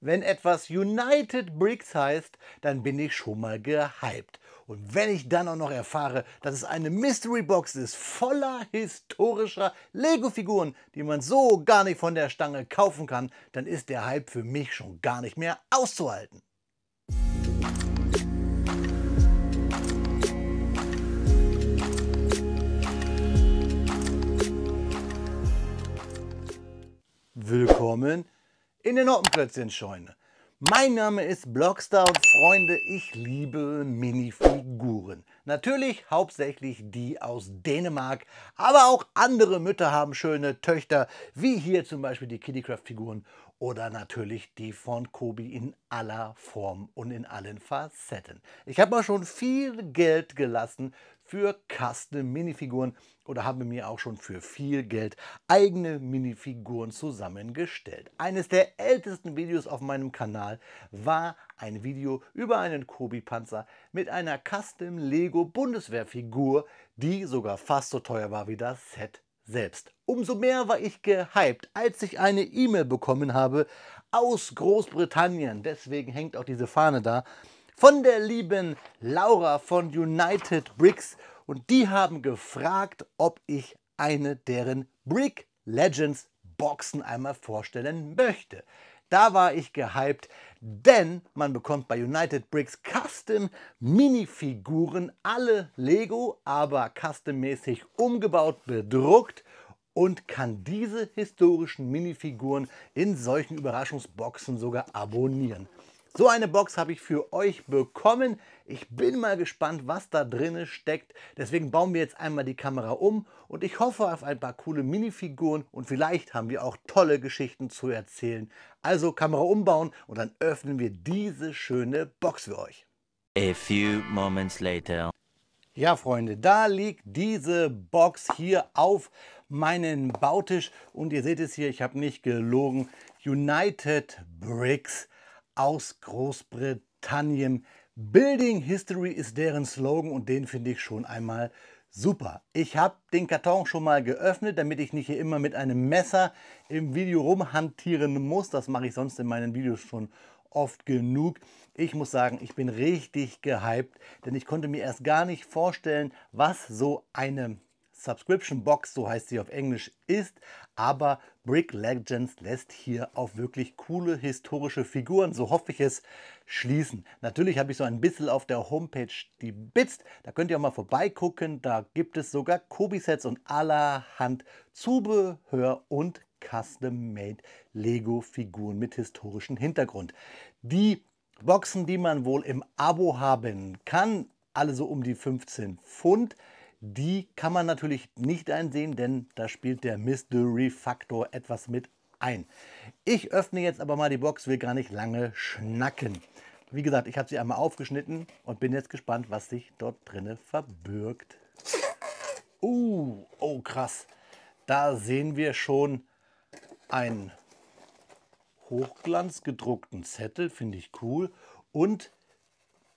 Wenn etwas United Bricks heißt, dann bin ich schon mal gehypt. Und wenn ich dann auch noch erfahre, dass es eine Mystery Box ist, voller historischer Lego-Figuren, die man so gar nicht von der Stange kaufen kann, dann ist der Hype für mich schon gar nicht mehr auszuhalten. Willkommen in der Noppenplätzchenscheune. Mein Name ist Blockstar und Freunde, ich liebe Minifiguren. Natürlich hauptsächlich die aus Dänemark, aber auch andere Mütter haben schöne Töchter, wie hier zum Beispiel die Kittycraft-Figuren oder natürlich die von Kobi in aller Form und in allen Facetten. Ich habe auch schon viel Geld gelassen für Custom-Minifiguren oder habe mir auch schon für viel Geld eigene Minifiguren zusammengestellt. Eines der ältesten Videos auf meinem Kanal war ein Video über einen Kobi-Panzer mit einer Custom Lego Bundeswehrfigur, die sogar fast so teuer war wie das Set selbst. Umso mehr war ich gehypt, als ich eine E-Mail bekommen habe aus Großbritannien. Deswegen hängt auch diese Fahne da. Von der lieben Laura von United Bricks, und die haben gefragt, ob ich eine deren Brick Legends Boxen einmal vorstellen möchte. Da war ich gehypt, denn man bekommt bei United Bricks Custom Minifiguren, alle Lego, aber custommäßig umgebaut, bedruckt, und kann diese historischen Minifiguren in solchen Überraschungsboxen sogar abonnieren. So eine Box habe ich für euch bekommen. Ich bin mal gespannt, was da drin steckt. Deswegen bauen wir jetzt einmal die Kamera um und ich hoffe auf ein paar coole Minifiguren und vielleicht haben wir auch tolle Geschichten zu erzählen. Also Kamera umbauen und dann öffnen wir diese schöne Box für euch. A few moments later. Ja, Freunde, da liegt diese Box hier auf meinem Bautisch und ihr seht es hier, ich habe nicht gelogen, United Bricks aus Großbritannien. Building History ist deren Slogan und den finde ich schon einmal super. Ich habe den Karton schon mal geöffnet, damit ich nicht hier immer mit einem Messer im Video rumhantieren muss. Das mache ich sonst in meinen Videos schon oft genug. Ich muss sagen, ich bin richtig gehypt, denn ich konnte mir erst gar nicht vorstellen, was so eine Subscription Box, so heißt sie auf Englisch, ist. Aber Brick Legends lässt hier auf wirklich coole historische Figuren, so hoffe ich es, schließen. Natürlich habe ich so ein bisschen auf der Homepage die Bits, da könnt ihr auch mal vorbeigucken. Da gibt es sogar Kobi-Sets und allerhand Zubehör und Custom-Made Lego-Figuren mit historischem Hintergrund. Die Boxen, die man wohl im Abo haben kann, alle so um die 15 Pfund, die kann man natürlich nicht einsehen, denn da spielt der Mystery-Faktor etwas mit ein. Ich öffne jetzt aber mal die Box, will gar nicht lange schnacken. Wie gesagt, ich habe sie einmal aufgeschnitten und bin jetzt gespannt, was sich dort drinne verbirgt. Oh krass. Da sehen wir schon einen hochglanzgedruckten Zettel, finde ich cool. Und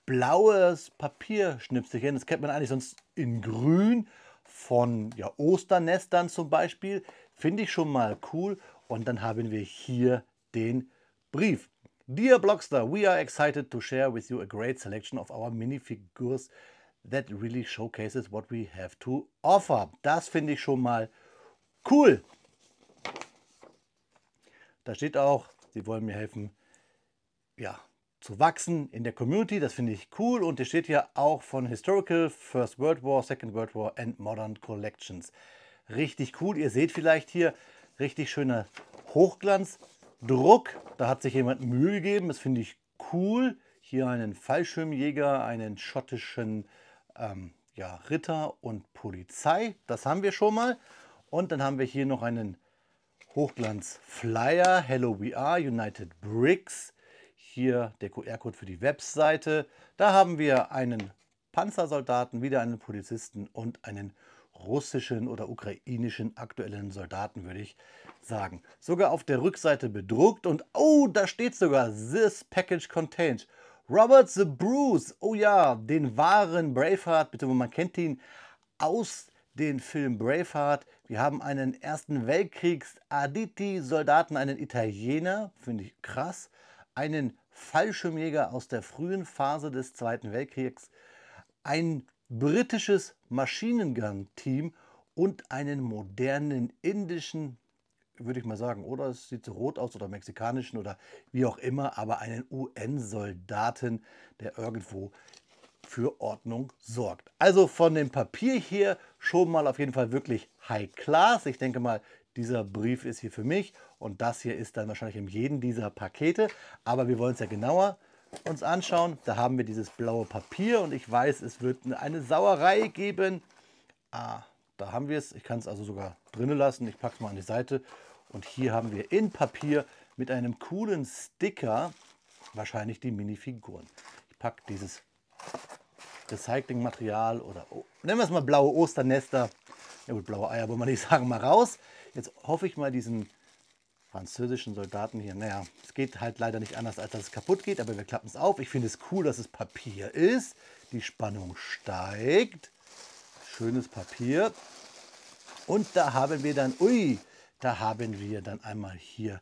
blaues Papierschnipselchen, das kennt man eigentlich sonst in grün, von ja, Osternestern zum Beispiel. Finde ich schon mal cool. Und dann haben wir hier den Brief. Dear Blockstar, we are excited to share with you a great selection of our minifigures that really showcases what we have to offer. Das finde ich schon mal cool. Da steht auch, sie wollen mir helfen, ja, zu wachsen in der Community. Das finde ich cool. Und es steht hier auch von Historical, First World War, Second World War and Modern Collections. Richtig cool. Ihr seht vielleicht hier richtig schöner Hochglanzdruck. Da hat sich jemand Mühe gegeben. Das finde ich cool. Hier einen Fallschirmjäger, einen schottischen ja, Ritter und Polizei. Das haben wir schon mal. Und dann haben wir hier noch einen Hochglanz-Flyer. Hello We Are, United Bricks. Hier der QR-Code für die Webseite. Da haben wir einen Panzersoldaten, wieder einen Polizisten und einen russischen oder ukrainischen aktuellen Soldaten, würde ich sagen. Sogar auf der Rückseite bedruckt und oh, da steht sogar This package contains Robert the Bruce. Oh ja, den wahren Braveheart, bitte, man kennt ihn aus dem Film Braveheart. Wir haben einen Ersten Weltkriegs Aditi-Soldaten, einen Italiener, finde ich krass. einen Fallschirmjäger aus der frühen Phase des Zweiten Weltkriegs, ein britisches Maschinengun-Team und einen modernen indischen, würde ich mal sagen, oder es sieht so rot aus, oder mexikanischen oder wie auch immer, aber einen UN-Soldaten, der irgendwo für Ordnung sorgt. Also von dem Papier hier schon mal auf jeden Fall wirklich High Class. Ich denke mal, dieser Brief ist hier für mich und das hier ist dann wahrscheinlich in jedem dieser Pakete. Aber wir wollen es ja genauer uns anschauen. Da haben wir dieses blaue Papier und ich weiß, es wird eine Sauerei geben. Da haben wir es. Ich kann es also sogar drinnen lassen. Ich packe es mal an die Seite. Und hier haben wir in Papier mit einem coolen Sticker wahrscheinlich die Minifiguren. Ich packe dieses Recyclingmaterial oder nennen wir es mal blaue Osternester. Ja gut, blaue Eier wollen wir nicht sagen, mal raus. Jetzt hoffe ich mal diesen französischen Soldaten hier. Naja, es geht halt leider nicht anders, als dass es kaputt geht, aber wir klappen es auf. Ich finde es cool, dass es Papier ist. Die Spannung steigt. Schönes Papier. Und da haben wir dann, da haben wir dann einmal hier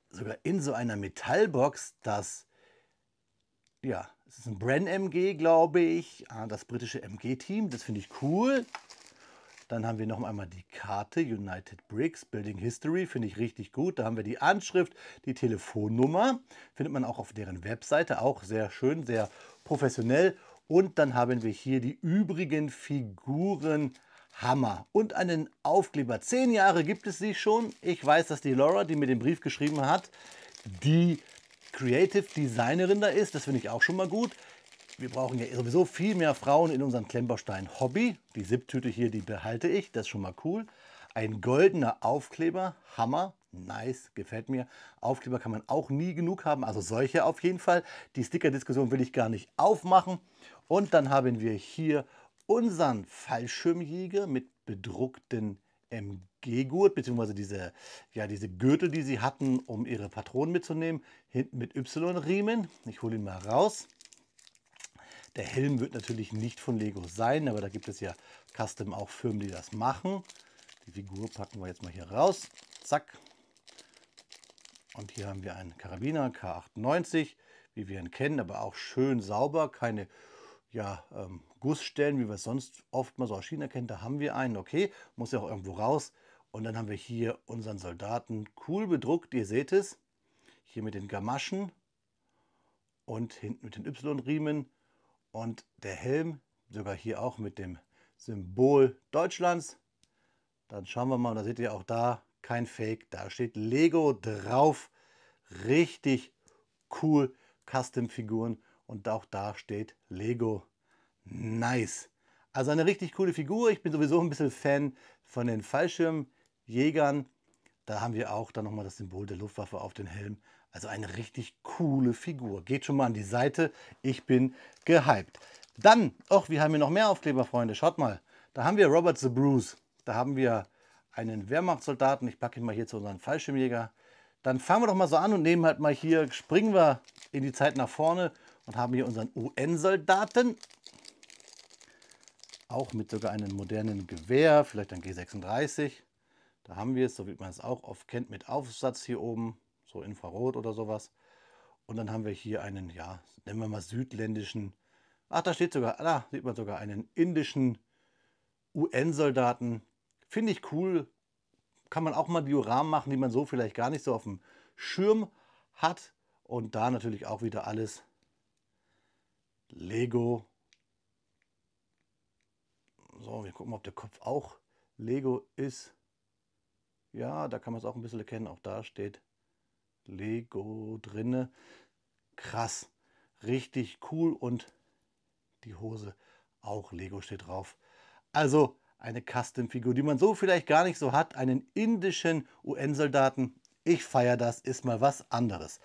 sogar in so einer Metallbox das, ja, es ist ein Bren MG, glaube ich, das britische MG-Team, das finde ich cool. Dann haben wir noch einmal die Karte United Bricks Building History, finde ich richtig gut. Da haben wir die Anschrift, die Telefonnummer, findet man auch auf deren Webseite, auch sehr schön, sehr professionell. Und dann haben wir hier die übrigen Figuren. Hammer. Und einen Aufkleber. 10 Jahre gibt es sie schon. Ich weiß, dass die Laura, die mir den Brief geschrieben hat, die Creative Designerin da ist. Das finde ich auch schon mal gut. Wir brauchen ja sowieso viel mehr Frauen in unserem Klemmbaustein-Hobby. Die Sipptüte hier, die behalte ich. Das ist schon mal cool. Ein goldener Aufkleber. Hammer. Nice. Gefällt mir. Aufkleber kann man auch nie genug haben. Also solche auf jeden Fall. Die Sticker-Diskussion will ich gar nicht aufmachen. Und dann haben wir hier unseren Fallschirmjäger mit bedruckten MG-Gurt, beziehungsweise diese Gürtel, die sie hatten, um ihre Patronen mitzunehmen. Hinten mit Y-Riemen. Ich hole ihn mal raus. Der Helm wird natürlich nicht von Lego sein, aber da gibt es ja Custom auch Firmen, die das machen. Die Figur packen wir jetzt mal hier raus. Zack. Und hier haben wir einen Karabiner K98, wie wir ihn kennen, aber auch schön sauber. Keine Gussstellen, wie wir es sonst oft mal so aus China kennen. Da haben wir einen, okay, muss ja auch irgendwo raus. Und dann haben wir hier unseren Soldaten, cool bedruckt, ihr seht es. Hier mit den Gamaschen und hinten mit den Y-Riemen. Und der Helm, sogar hier auch mit dem Symbol Deutschlands. Dann schauen wir mal, da seht ihr auch da, kein Fake, da steht Lego drauf. Richtig cool, Custom-Figuren. Und auch da steht Lego. Nice. Also eine richtig coole Figur. Ich bin sowieso ein bisschen Fan von den Fallschirmjägern. Da haben wir auch dann nochmal das Symbol der Luftwaffe auf den Helm. Also eine richtig coole Figur. Geht schon mal an die Seite. Ich bin gehypt. Dann, wir haben hier noch mehr Aufkleber, Freunde. Schaut mal. Da haben wir Robert the Bruce. Da haben wir einen Wehrmachtssoldaten. Ich packe ihn mal hier zu unserem Fallschirmjäger. Dann fangen wir doch mal so an und nehmen halt mal hier, springen wir in die Zeit nach vorne und haben hier unseren UN-Soldaten. Auch mit sogar einem modernen Gewehr, vielleicht ein G36. Da haben wir es, so wie man es auch oft kennt, mit Aufsatz hier oben, so Infrarot oder sowas. Und dann haben wir hier einen, ja, nennen wir mal südländischen, da steht sogar, da sieht man sogar einen indischen UN-Soldaten. Finde ich cool. Kann man auch mal Dioramen machen, die man so vielleicht gar nicht so auf dem Schirm hat. Und da natürlich auch wieder alles Lego. So, wir gucken mal, ob der Kopf auch Lego ist. Ja, da kann man es auch ein bisschen erkennen. Auch da steht Lego drinne. Krass. Richtig cool. Und die Hose auch Lego steht drauf. Also eine Custom-Figur, die man so vielleicht gar nicht so hat. Einen indischen UN-Soldaten. Ich feiere das, ist mal was anderes.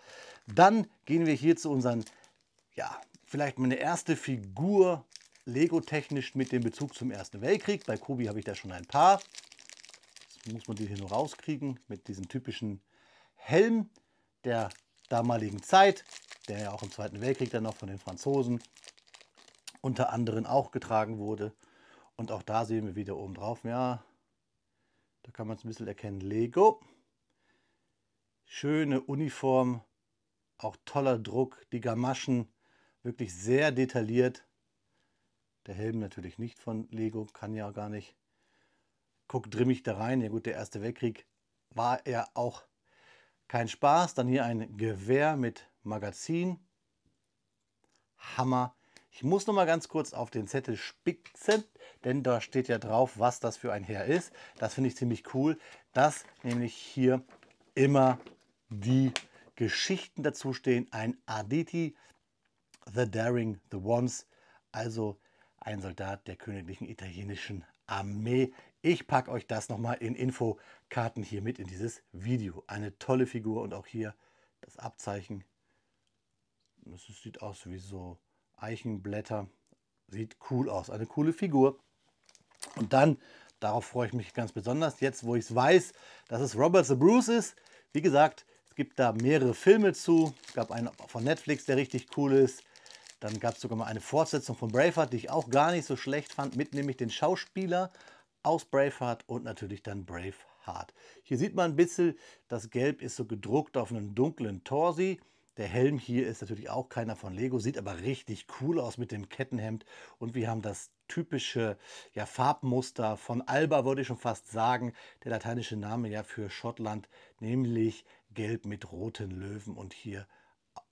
Dann gehen wir hier zu unseren, ja, vielleicht meine erste Figur, Lego-technisch mit dem Bezug zum Ersten Weltkrieg. Bei Kobi habe ich da schon ein paar. Jetzt muss man die hier nur rauskriegen mit diesem typischen Helm der damaligen Zeit, der ja auch im Zweiten Weltkrieg dann noch von den Franzosen unter anderem auch getragen wurde. Und auch da sehen wir wieder oben drauf, ja, da kann man es ein bisschen erkennen, Lego. Schöne Uniform, Auch toller Druck, die Gamaschen wirklich sehr detailliert. Der Helm natürlich nicht von Lego, kann ja gar nicht. Guckt grimmig da rein. Ja gut, der Erste Weltkrieg war ja auch kein Spaß. Dann hier ein Gewehr mit Magazin. Hammer. Ich muss noch mal ganz kurz auf den Zettel spitzen, denn da steht ja drauf, was das für ein Heer ist. Das finde ich ziemlich cool, dass nämlich hier immer die Geschichten dazu stehen. Ein Arditi, The Daring, The Ones, also ein Soldat der königlichen italienischen Armee. Ich packe euch das nochmal in Infokarten hier mit in dieses Video. Eine tolle Figur und auch hier das Abzeichen. Das sieht aus wie so Eichenblätter. Sieht cool aus, eine coole Figur. Und dann, darauf freue ich mich ganz besonders, jetzt wo ich es weiß, dass es Robert the Bruce ist. Wie gesagt, es gibt da mehrere Filme zu. Es gab einen von Netflix, der richtig cool ist. Dann gab es sogar mal eine Fortsetzung von Braveheart, die ich auch gar nicht so schlecht fand, mit nämlich den Schauspieler aus Braveheart und natürlich dann Braveheart. Hier sieht man ein bisschen, das Gelb ist so gedruckt auf einem dunklen Torsi. Der Helm hier ist natürlich auch keiner von Lego, sieht aber richtig cool aus mit dem Kettenhemd. Und wir haben das typische Farbmuster von Alba, würde ich schon fast sagen. Der lateinische Name ja für Schottland, nämlich gelb mit roten Löwen. Und hier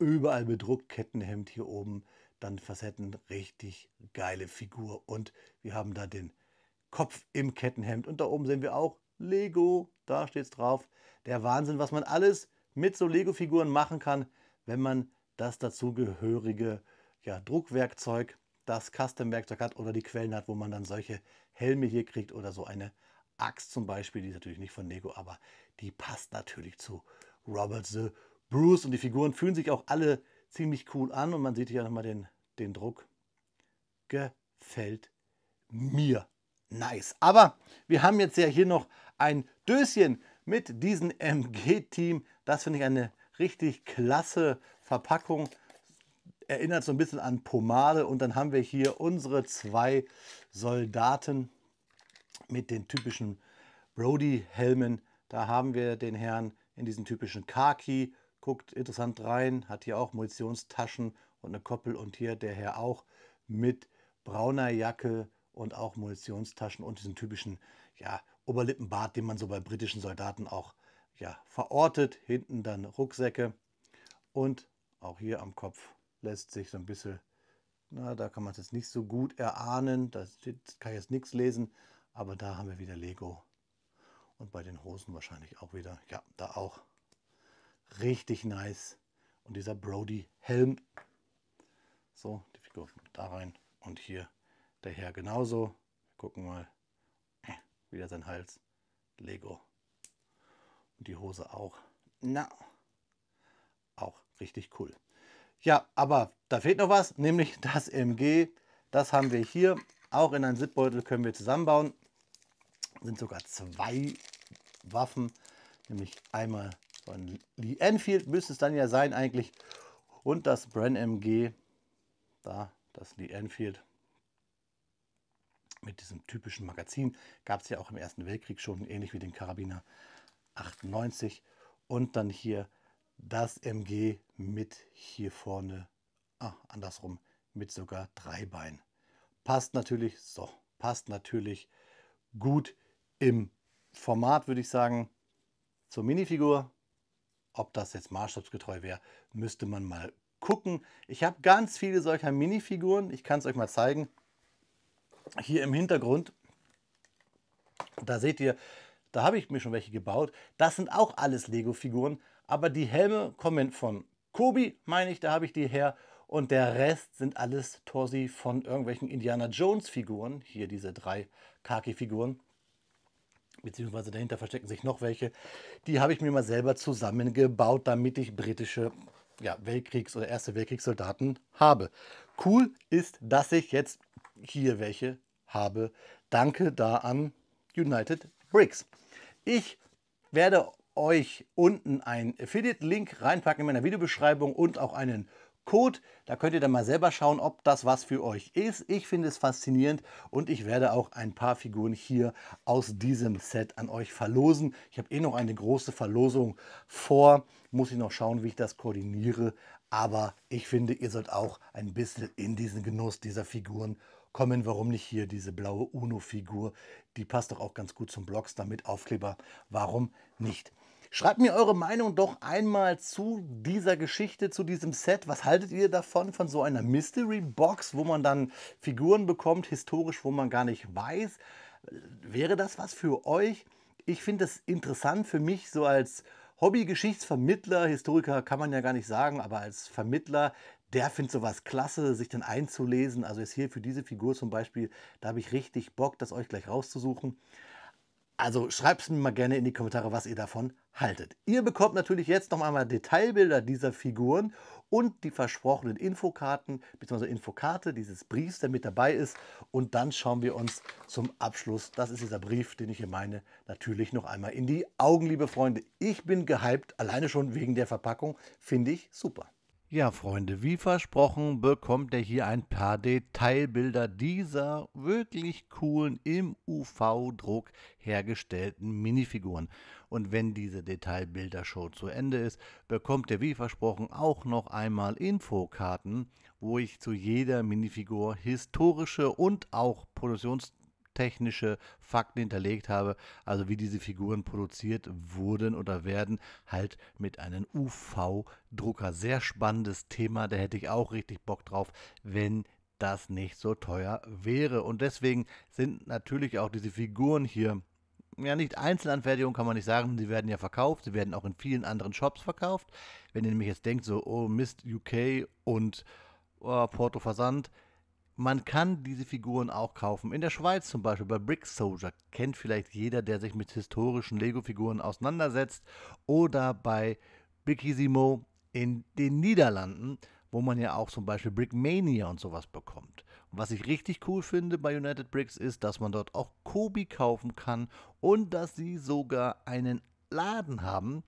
überall bedruckt, Kettenhemd hier oben, dann Facetten, richtig geile Figur. Und wir haben da den Kopf im Kettenhemd. Und da oben sehen wir auch Lego, da steht es drauf. Der Wahnsinn, was man alles mit so Lego-Figuren machen kann, wenn man das dazugehörige Druckwerkzeug, das Custom-Werkzeug hat oder die Quellen hat, wo man dann solche Helme hier kriegt oder so eine Axt zum Beispiel, die ist natürlich nicht von Lego, aber die passt natürlich zu Robert the Bruce und die Figuren fühlen sich auch alle ziemlich cool an und man sieht hier nochmal den Druck. Gefällt mir. Nice. Aber wir haben jetzt ja hier noch ein Döschen mit diesem MG-Team. Das finde ich eine richtig klasse Verpackung. Erinnert so ein bisschen an Pomade. Und dann haben wir hier unsere zwei Soldaten mit den typischen Brody-Helmen. Da haben wir den Herrn in diesen typischen Khaki. Guckt interessant rein. Hat hier auch Munitionstaschen und eine Koppel. Und hier der Herr auch mit brauner Jacke und auch Munitionstaschen und diesen typischen Oberlippenbart, den man so bei britischen Soldaten auch verortet. Hinten dann Rucksäcke und auch hier am Kopf lässt sich so ein bisschen, da kann man es jetzt nicht so gut erahnen, da kann ich jetzt nichts lesen, aber da haben wir wieder Lego und bei den Hosen wahrscheinlich auch wieder, ja, da auch richtig nice und dieser Brody-Helm, so, die Figur da rein und hier der Herr genauso. Wir gucken mal. Wieder sein Hals. Lego. Und die Hose auch. Na. Auch richtig cool. Ja, aber da fehlt noch was, nämlich das MG. Das haben wir hier. Auch in einen Zipbeutel können wir zusammenbauen. Sind sogar zwei Waffen. Nämlich einmal von Lee Enfield, müsste es dann ja sein eigentlich. Und das Bren MG. Da, das Lee Enfield. Mit diesem typischen Magazin. Gab es ja auch im Ersten Weltkrieg schon, ähnlich wie den Karabiner 98. Und dann hier das MG mit hier vorne, andersrum, mit sogar 3 Beinen. Passt natürlich, passt natürlich gut im Format, würde ich sagen, zur Minifigur. Ob das jetzt maßstabsgetreu wäre, müsste man mal gucken. Ich habe ganz viele solcher Minifiguren. Ich kann es euch mal zeigen. Hier im Hintergrund, da seht ihr, da habe ich mir schon welche gebaut. Das sind auch alles Lego-Figuren, aber die Helme kommen von Kobi, meine ich, da habe ich die her. Und der Rest sind alles Torsi von irgendwelchen Indiana Jones-Figuren. Hier diese 3 Khaki-Figuren. Beziehungsweise dahinter verstecken sich noch welche. Die habe ich mir mal selber zusammengebaut, damit ich britische Weltkriegs- oder Erste Weltkriegssoldaten habe. Cool ist, dass ich jetzt hier welche habe. Danke da an United Bricks. Ich werde euch unten einen Affiliate-Link reinpacken in meiner Videobeschreibung und auch einen Code. Da könnt ihr dann mal selber schauen, ob das was für euch ist. Ich finde es faszinierend und ich werde auch ein paar Figuren hier aus diesem Set an euch verlosen. Ich habe eh noch eine große Verlosung vor. Muss ich noch schauen, wie ich das koordiniere. Aber ich finde, ihr sollt auch ein bisschen in diesen Genuss dieser Figuren kommen. Warum nicht hier diese blaue UNO-Figur? Die passt doch auch ganz gut zum Blockstar mit Aufkleber. Warum nicht? Schreibt mir eure Meinung doch einmal zu dieser Geschichte, zu diesem Set. Was haltet ihr davon, von so einer Mystery Box, wo man dann Figuren bekommt, historisch, wo man gar nicht weiß? Wäre das was für euch? Ich finde es interessant für mich, so als Hobby-Geschichtsvermittler, Historiker kann man ja gar nicht sagen, aber als Vermittler, der findet sowas klasse, sich dann einzulesen. Also jetzt hier für diese Figur zum Beispiel, da habe ich richtig Bock, das euch gleich rauszusuchen. Also schreibt es mir mal gerne in die Kommentare, was ihr davon haltet. Ihr bekommt natürlich jetzt noch einmal Detailbilder dieser Figuren und die versprochenen Infokarten, beziehungsweise Infokarte dieses Briefs, der mit dabei ist. Und dann schauen wir uns zum Abschluss, das ist dieser Brief, den ich hier meine, natürlich noch einmal in die Augen, liebe Freunde. Ich bin gehypt, alleine schon wegen der Verpackung, finde ich super. Ja, Freunde, wie versprochen bekommt ihr hier ein paar Detailbilder dieser wirklich coolen im UV-Druck hergestellten Minifiguren. Und wenn diese Detailbilder-Show zu Ende ist, bekommt ihr wie versprochen auch noch einmal Infokarten, wo ich zu jeder Minifigur historische und auch produktionstechnische Fakten hinterlegt habe, also wie diese Figuren produziert wurden oder werden, halt mit einem UV-Drucker. Sehr spannendes Thema, da hätte ich auch richtig Bock drauf, wenn das nicht so teuer wäre. Und deswegen sind natürlich auch diese Figuren hier, ja, nicht Einzelanfertigung kann man nicht sagen, sie werden ja verkauft, sie werden auch in vielen anderen Shops verkauft. Wenn ihr nämlich jetzt denkt, so, oh Mist, UK und Porto Versand, man kann diese Figuren auch kaufen. In der Schweiz zum Beispiel, bei Brick Soldier, kennt vielleicht jeder, der sich mit historischen Lego-Figuren auseinandersetzt. Oder bei Brickissimo in den Niederlanden, wo man ja auch zum Beispiel Brickmania und sowas bekommt. Und was ich richtig cool finde bei United Bricks ist, dass man dort auch Kobi kaufen kann und dass sie sogar einen Laden haben.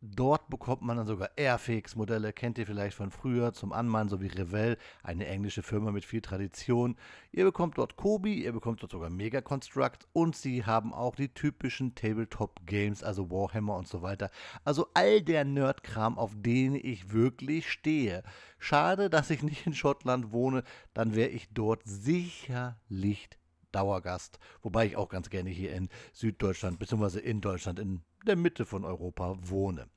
Dort bekommt man dann sogar Airfix-Modelle, kennt ihr vielleicht von früher, zum Anmalen, so wie Revell, eine englische Firma mit viel Tradition. Ihr bekommt dort Kobi, ihr bekommt dort sogar Mega Construct und sie haben auch die typischen Tabletop-Games, also Warhammer und so weiter. Also all der Nerdkram, auf den ich wirklich stehe. Schade, dass ich nicht in Schottland wohne, dann wäre ich dort sicherlich Dauergast, wobei ich auch ganz gerne hier in Süddeutschland bzw. in Deutschland in der Mitte von Europa wohne.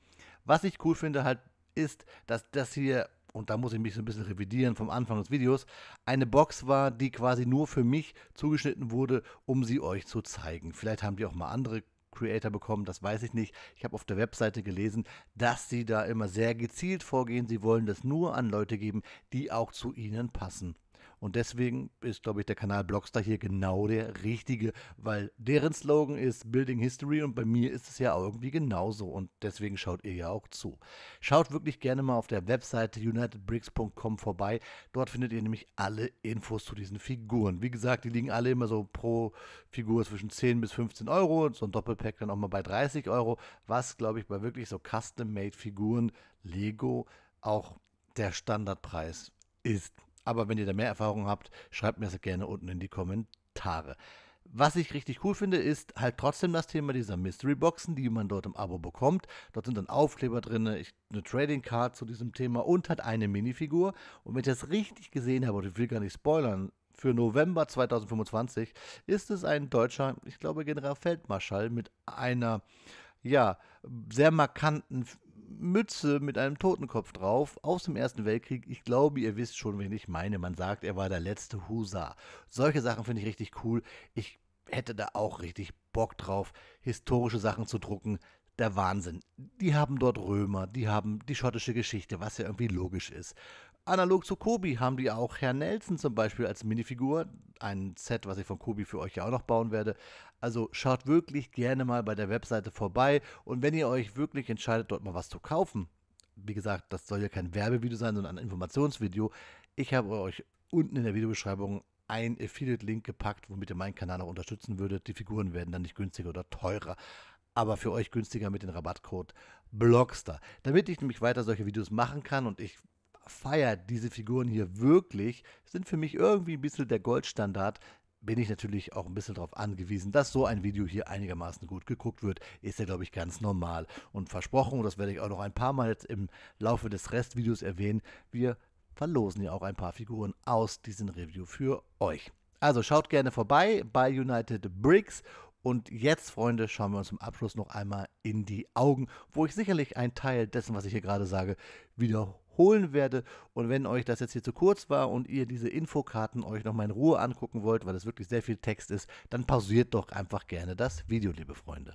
Was ich cool finde halt ist, dass das hier, und da muss ich mich so ein bisschen revidieren vom Anfang des Videos, eine Box war, die quasi nur für mich zugeschnitten wurde, um sie euch zu zeigen. Vielleicht haben die auch mal andere Creator bekommen, das weiß ich nicht. Ich habe auf der Webseite gelesen, dass sie da immer sehr gezielt vorgehen. Sie wollen das nur an Leute geben, die auch zu ihnen passen. Und deswegen ist, glaube ich, der Kanal Blockstar hier genau der richtige, weil deren Slogan ist Building History und bei mir ist es ja irgendwie genauso und deswegen schaut ihr ja auch zu. Schaut wirklich gerne mal auf der Webseite unitedbricks.com vorbei. Dort findet ihr nämlich alle Infos zu diesen Figuren. Wie gesagt, die liegen alle immer so pro Figur zwischen 10 bis 15 Euro, so ein Doppelpack dann auch mal bei 30 Euro, was, glaube ich, bei wirklich so Custom-Made-Figuren Lego auch der Standardpreis ist. Aber wenn ihr da mehr Erfahrung habt, schreibt mir das gerne unten in die Kommentare. Was ich richtig cool finde, ist halt trotzdem das Thema dieser Mystery-Boxen, die man dort im Abo bekommt. Dort sind dann Aufkleber drin, eine Trading Card zu diesem Thema und halt eine Minifigur. Und wenn ich das richtig gesehen habe, und ich will gar nicht spoilern, für November 2025 ist es ein deutscher, ich glaube Generalfeldmarschall mit einer, ja, sehr markanten Mütze mit einem Totenkopf drauf aus dem Ersten Weltkrieg. Ich glaube, ihr wisst schon, wen ich meine. Man sagt, er war der letzte Husar. Solche Sachen finde ich richtig cool. Ich hätte da auch richtig Bock drauf, historische Sachen zu drucken. Der Wahnsinn. Die haben dort Römer, die haben die schottische Geschichte, was ja irgendwie logisch ist. Analog zu Kobi haben die auch Herr Nelson zum Beispiel als Minifigur. Ein Set, was ich von Kobi für euch ja auch noch bauen werde. Also schaut wirklich gerne mal bei der Webseite vorbei. Und wenn ihr euch wirklich entscheidet, dort mal was zu kaufen, wie gesagt, das soll ja kein Werbevideo sein, sondern ein Informationsvideo. Ich habe euch unten in der Videobeschreibung ein Affiliate-Link gepackt, womit ihr meinen Kanal auch unterstützen würdet. Die Figuren werden dann nicht günstiger oder teurer, aber für euch günstiger mit dem Rabattcode Blockstar. Damit ich nämlich weiter solche Videos machen kann und ich feiert diese Figuren hier wirklich, sind für mich irgendwie ein bisschen der Goldstandard. Bin ich natürlich auch ein bisschen darauf angewiesen, dass so ein Video hier einigermaßen gut geguckt wird. Ist ja, glaube ich, ganz normal. Und versprochen, und das werde ich auch noch ein paar Mal jetzt im Laufe des Restvideos erwähnen, wir verlosen ja auch ein paar Figuren aus diesem Review für euch. Also schaut gerne vorbei bei United Bricks. Und jetzt, Freunde, schauen wir uns zum Abschluss noch einmal in die Augen, wo ich sicherlich einen Teil dessen, was ich hier gerade sage, wiederholen werde. Und wenn euch das jetzt hier zu kurz war und ihr diese Infokarten euch nochmal in Ruhe angucken wollt, weil es wirklich sehr viel Text ist, dann pausiert doch einfach gerne das Video, liebe Freunde.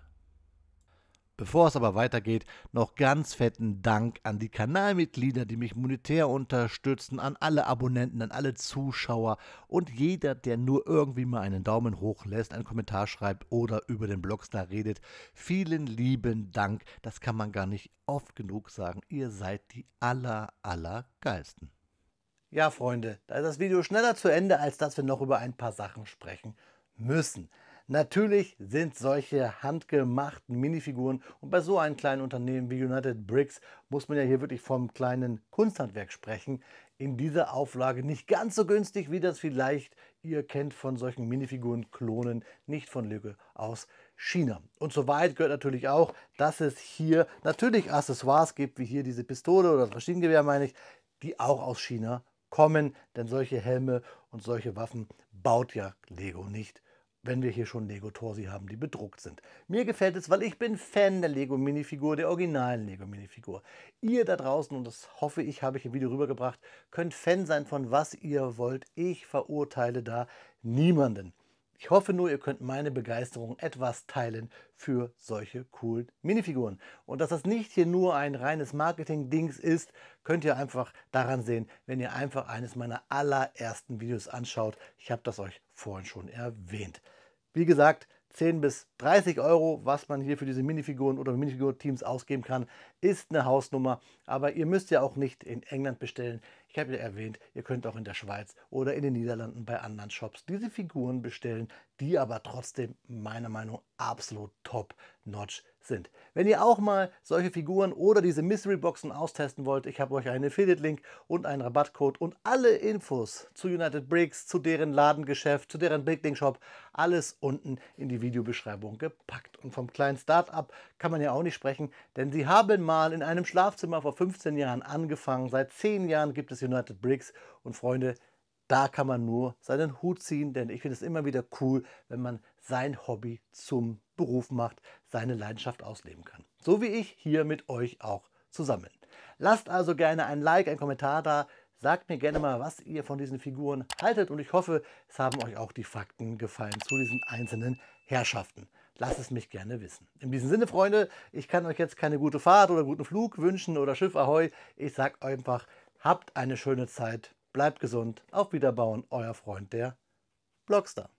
Bevor es aber weitergeht, noch ganz fetten Dank an die Kanalmitglieder, die mich monetär unterstützen, an alle Abonnenten, an alle Zuschauer und jeder, der nur irgendwie mal einen Daumen hoch lässt, einen Kommentar schreibt oder über den Blogstar redet. Vielen lieben Dank, das kann man gar nicht oft genug sagen. Ihr seid die allergeilsten. Ja, Freunde, da ist das Video schneller zu Ende, als dass wir noch über ein paar Sachen sprechen müssen. Natürlich sind solche handgemachten Minifiguren und bei so einem kleinen Unternehmen wie United Bricks muss man ja hier wirklich vom kleinen Kunsthandwerk sprechen. In dieser Auflage nicht ganz so günstig, wie das vielleicht ihr kennt von solchen Minifiguren-Klonen, nicht von Lego aus China. Und soweit gehört natürlich auch, dass es hier natürlich Accessoires gibt, wie hier diese Pistole oder das Maschinengewehr, meine ich, die auch aus China kommen, denn solche Helme und solche Waffen baut ja Lego nicht, wenn wir hier schon Lego Torsi haben, die bedruckt sind. Mir gefällt es, weil ich bin Fan der Lego Minifigur, der originalen Lego Minifigur. Ihr da draußen, und das hoffe ich, habe ich im Video rübergebracht, könnt Fan sein von was ihr wollt. Ich verurteile da niemanden. Ich hoffe nur, ihr könnt meine Begeisterung etwas teilen für solche coolen Minifiguren. Und dass das nicht hier nur ein reines Marketing-Dings ist, könnt ihr einfach daran sehen, wenn ihr einfach eines meiner allerersten Videos anschaut. Ich habe das euch vorhin schon erwähnt. Wie gesagt, 10 bis 30 Euro, was man hier für diese Minifiguren oder Minifigur-Teams ausgeben kann, ist eine Hausnummer. Aber ihr müsst ja auch nicht in England bestellen. Ich habe ja erwähnt, ihr könnt auch in der Schweiz oder in den Niederlanden bei anderen Shops diese Figuren bestellen, die aber trotzdem meiner Meinung nach absolut top-notch sind. Wenn ihr auch mal solche Figuren oder diese Mystery-Boxen austesten wollt, ich habe euch einen Affiliate-Link und einen Rabattcode und alle Infos zu United Bricks, zu deren Ladengeschäft, zu deren Bricklink-Shop, alles unten in die Videobeschreibung gepackt. Und vom kleinen Start-up kann man ja auch nicht sprechen, denn sie haben mal in einem Schlafzimmer vor 15 Jahren angefangen. Seit 10 Jahren gibt es United Bricks und Freunde, da kann man nur seinen Hut ziehen, denn ich finde es immer wieder cool, wenn man sein Hobby zum Beruf macht, seine Leidenschaft ausleben kann. So wie ich hier mit euch auch zusammen. Lasst also gerne ein Like, einen Kommentar da. Sagt mir gerne mal, was ihr von diesen Figuren haltet und ich hoffe, es haben euch auch die Fakten gefallen zu diesen einzelnen Herrschaften. Lasst es mich gerne wissen. In diesem Sinne, Freunde, ich kann euch jetzt keine gute Fahrt oder guten Flug wünschen oder Schiff Ahoi. Ich sage einfach, habt eine schöne Zeit, bleibt gesund, auf Wiederbauen, euer Freund, der Blogstar.